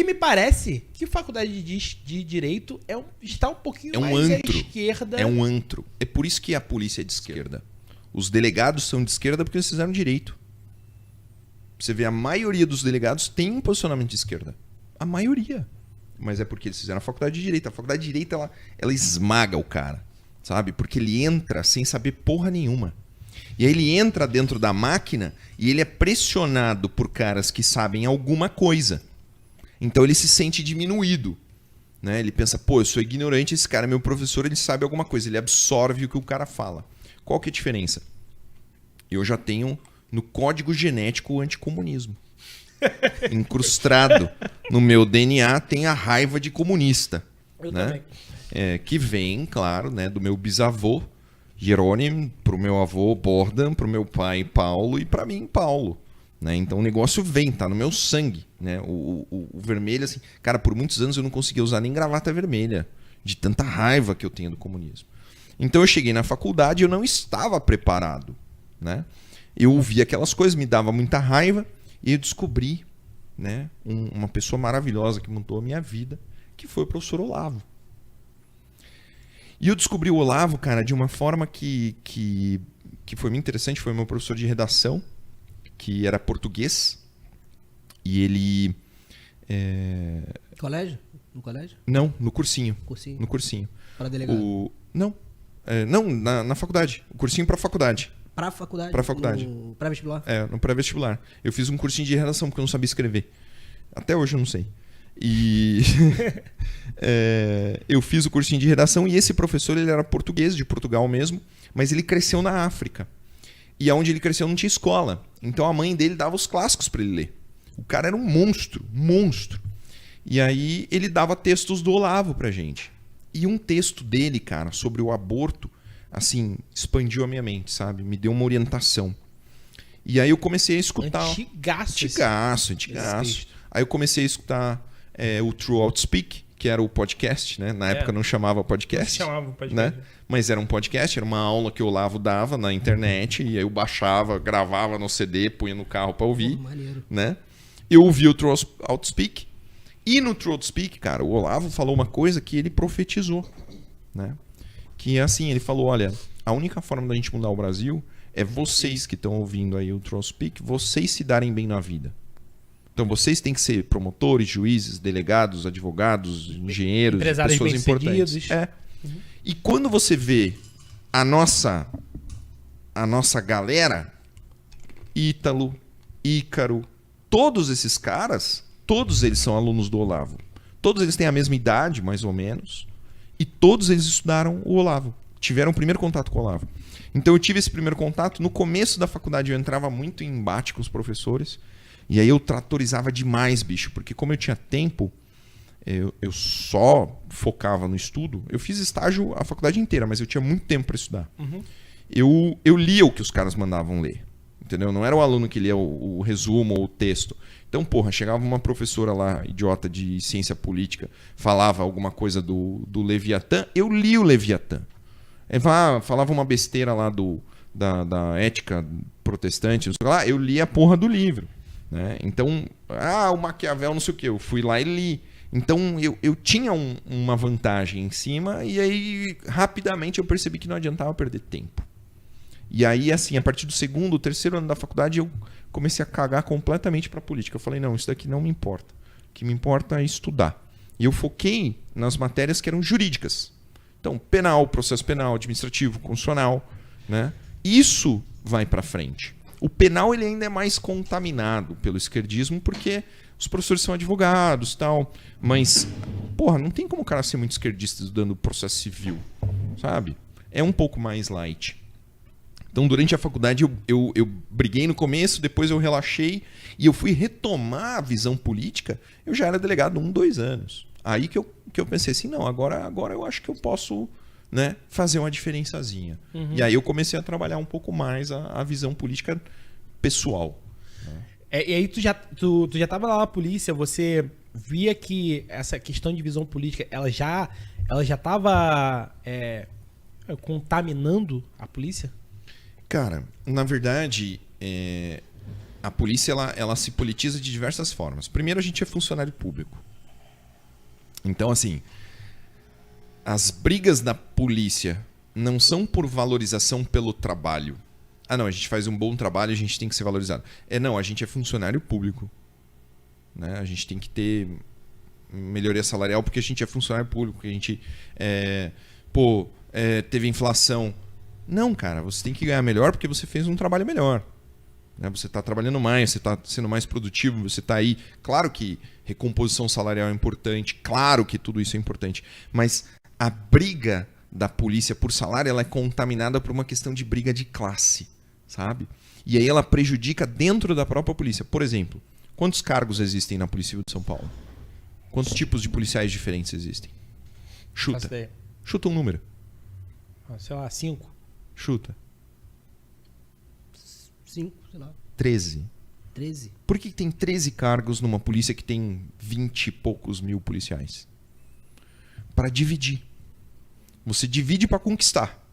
que me parece que faculdade de Direito está um pouquinho mais à esquerda. É um antro. É por isso que a polícia é de esquerda. Os delegados são de esquerda porque eles fizeram direito. Você vê, a maioria dos delegados tem um posicionamento de esquerda. A maioria. Mas é porque eles fizeram a faculdade de Direito. A faculdade de Direito, ela esmaga o cara. Sabe? Porque ele entra sem saber porra nenhuma. E aí ele entra dentro da máquina e ele é pressionado por caras que sabem alguma coisa. Então ele se sente diminuído. Né? Ele pensa, pô, eu sou ignorante, esse cara é meu professor, ele sabe alguma coisa. Ele absorve o que o cara fala. Qual que é a diferença? Eu já tenho no código genético o anticomunismo. Incrustado no meu DNA tem a raiva de comunista. Eu né? também. Que vem, claro, né, do meu bisavô, Jerônimo, pro meu avô, Bordan, pro meu pai, Paulo, e para mim, Paulo. Né? Então o negócio vem, tá no meu sangue. Né? O vermelho, assim... Cara, por muitos anos eu não conseguia usar nem gravata vermelha, de tanta raiva que eu tenho do comunismo. Então eu cheguei na faculdade e eu não estava preparado. Né? Eu ouvia aquelas coisas, me dava muita raiva, e eu descobri, né, uma pessoa maravilhosa que mudou a minha vida, que foi o professor Olavo. E eu descobri o Olavo, cara, de uma forma que foi muito interessante. Foi meu professor de redação, que era português. E ele... Colégio? No colégio? Não, no cursinho. Cursinho? No cursinho. Para delegado? Não. Não, na faculdade. O cursinho para faculdade. Para faculdade? Para faculdade. No pré-vestibular? No pré-vestibular. Eu fiz um cursinho de redação porque eu não sabia escrever. Até hoje eu não sei. E eu fiz o cursinho de redação e esse professor, ele era português, de Portugal mesmo, mas ele cresceu na África. E onde ele cresceu não tinha escola. Então a mãe dele dava os clássicos para ele ler. O cara era um monstro, monstro. E aí ele dava textos do Olavo pra gente. E um texto dele, cara, sobre o aborto, assim, expandiu a minha mente, sabe? Me deu uma orientação. E aí eu comecei a escutar... Antigaço. Aí eu comecei a escutar o True Outspeak, que era o podcast, né? Na época não chamava podcast. Não chamava podcast. Né? Mas era um podcast, era uma aula que o Olavo dava na internet, e aí eu baixava, gravava no CD, punha no carro pra ouvir. Maneiro. Né? Eu ouvi o True Outspeak, e no True Outspeak, cara, o Olavo falou uma coisa que ele profetizou. Né? Que é assim, ele falou, olha, a única forma da gente mudar o Brasil é vocês que estão ouvindo aí o True Outspeak, vocês se darem bem na vida. Então vocês têm que ser promotores, juízes, delegados, advogados, engenheiros, empresários pessoas importantes. E quando você vê a nossa galera, Ítalo, Ícaro, todos esses caras, todos eles são alunos do Olavo. Todos eles têm a mesma idade, mais ou menos, e todos eles estudaram o Olavo. Tiveram o primeiro contato com o Olavo. Então eu tive esse primeiro contato. No começo da faculdade eu entrava muito em embate com os professores. E aí eu tratorizava demais, bicho, porque como eu tinha tempo, eu só focava no estudo. Eu fiz estágio a faculdade inteira, mas eu tinha muito tempo para estudar. Uhum. Eu lia o que os caras mandavam ler, entendeu? Não era o aluno que lia o resumo ou o texto. Então, porra, chegava uma professora lá, idiota de ciência política, falava alguma coisa do Leviatã, eu li o Leviatã. Falava uma besteira lá da ética protestante, não sei lá, eu li a porra do livro. Né? Então, o Maquiavel, não sei o que, eu fui lá e li. Então, eu tinha uma vantagem em cima, e aí, rapidamente, eu percebi que não adiantava perder tempo. E aí, assim, a partir do segundo, terceiro ano da faculdade, eu comecei a cagar completamente pra política. Eu falei, não, isso daqui não me importa. O que me importa é estudar. E eu foquei nas matérias que eram jurídicas. Então, penal, processo penal, administrativo, constitucional, né? Isso vai pra frente. O penal ele ainda é mais contaminado pelo esquerdismo porque os professores são advogados e tal. Mas, porra, não tem como o cara ser muito esquerdista estudando processo civil, sabe? É um pouco mais light. Então, durante a faculdade, eu briguei no começo, depois eu relaxei e eu fui retomar a visão política. Eu já era delegado 2 anos. Aí que eu pensei assim, não, agora eu acho que eu posso... Né, fazer uma diferençazinha. Uhum. E aí eu comecei a trabalhar um pouco mais a visão política pessoal. Né? E aí tu já tava lá na polícia, você via que essa questão de visão política, ela já tava contaminando a polícia? Cara, na verdade, a polícia ela se politiza de diversas formas. Primeiro, a gente é funcionário público. Então, assim, as brigas da polícia não são por valorização pelo trabalho. Ah, não, a gente faz um bom trabalho, a gente tem que ser valorizado. Não, a gente é funcionário público. Né? A gente tem que ter melhoria salarial porque a gente é funcionário público, porque a gente teve inflação. Não, cara, você tem que ganhar melhor porque você fez um trabalho melhor. Né? Você está trabalhando mais, você está sendo mais produtivo, você está aí. Claro que recomposição salarial é importante, claro que tudo isso é importante, mas a briga da polícia por salário ela é contaminada por uma questão de briga de classe, sabe? E aí ela prejudica dentro da própria polícia. Por exemplo, quantos cargos existem na Polícia Civil de São Paulo? Quantos tipos de policiais diferentes existem? Chuta. Chuta um número. Sei lá, 5. Chuta. 5, sei lá. 13. 13? Por que tem 13 cargos numa polícia que tem 20 e poucos mil policiais? Para dividir. Você divide para conquistar.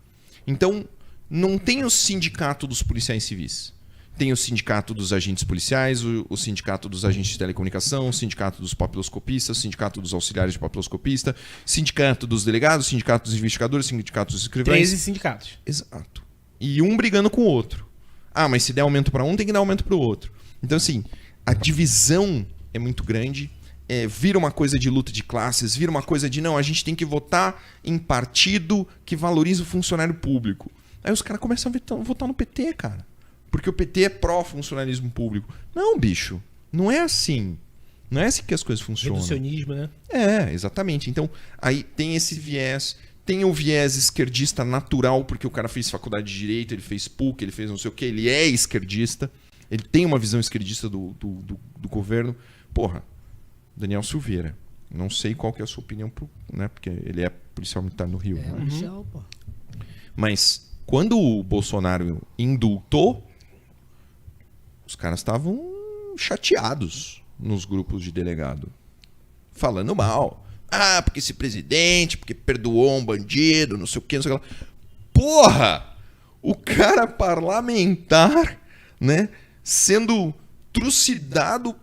Então, não tem o sindicato dos policiais civis. Tem o sindicato dos agentes policiais, o sindicato dos agentes de telecomunicação, o sindicato dos papiloscopistas, o sindicato dos auxiliares de papiloscopista, sindicato dos delegados, sindicato dos investigadores, sindicato dos escrivães. 13 sindicatos. Exato. E um brigando com o outro. Ah, mas se der aumento para um, tem que dar aumento para o outro. Então, assim, a divisão é muito grande. Vira uma coisa de luta de classes, vira uma coisa de, não, a gente tem que votar em partido que valoriza o funcionário público. Aí os caras começam a votar no PT, cara. Porque o PT é pró-funcionalismo público. Não, bicho. Não é assim. Não é assim que as coisas funcionam. Reducionismo, né? Exatamente. Então, aí tem esse viés. Tem o viés esquerdista natural, porque o cara fez faculdade de Direito, ele fez PUC, ele fez não sei o quê. Ele é esquerdista. Ele tem uma visão esquerdista do governo. Porra, Daniel Silveira. Não sei qual que é a sua opinião, né? Porque ele é policial militar no Rio. É, policial, pô. Mas quando o Bolsonaro indultou, os caras estavam chateados nos grupos de delegado. Falando mal. Ah, porque esse presidente, porque perdoou um bandido, não sei o que, não sei o que lá. Porra! O cara parlamentar, né? Sendo trucidado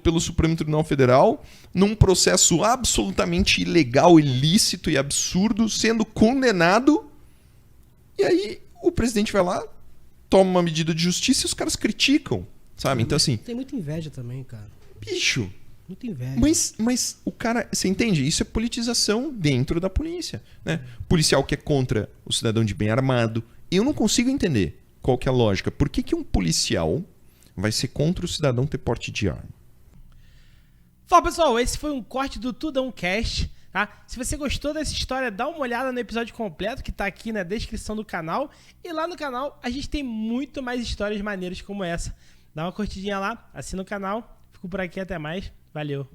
pelo Supremo Tribunal Federal num processo absolutamente ilegal, ilícito e absurdo, sendo condenado. E aí o presidente vai lá, toma uma medida de justiça e os caras criticam, sabe? Então assim... Tem muita inveja também, cara. Bicho... Muita inveja. Mas o cara... Você entende? Isso é politização dentro da polícia, né? Policial que é contra o cidadão de bem armado. Eu não consigo entender qual que é a lógica. Por que um policial vai ser contra o cidadão ter porte de arma? Fala, pessoal, esse foi um corte do Tudão Cast, tá? Se você gostou dessa história, dá uma olhada no episódio completo que tá aqui na descrição do canal. E lá no canal a gente tem muito mais histórias maneiras como essa. Dá uma curtidinha lá, assina o canal. Fico por aqui, até mais. Valeu.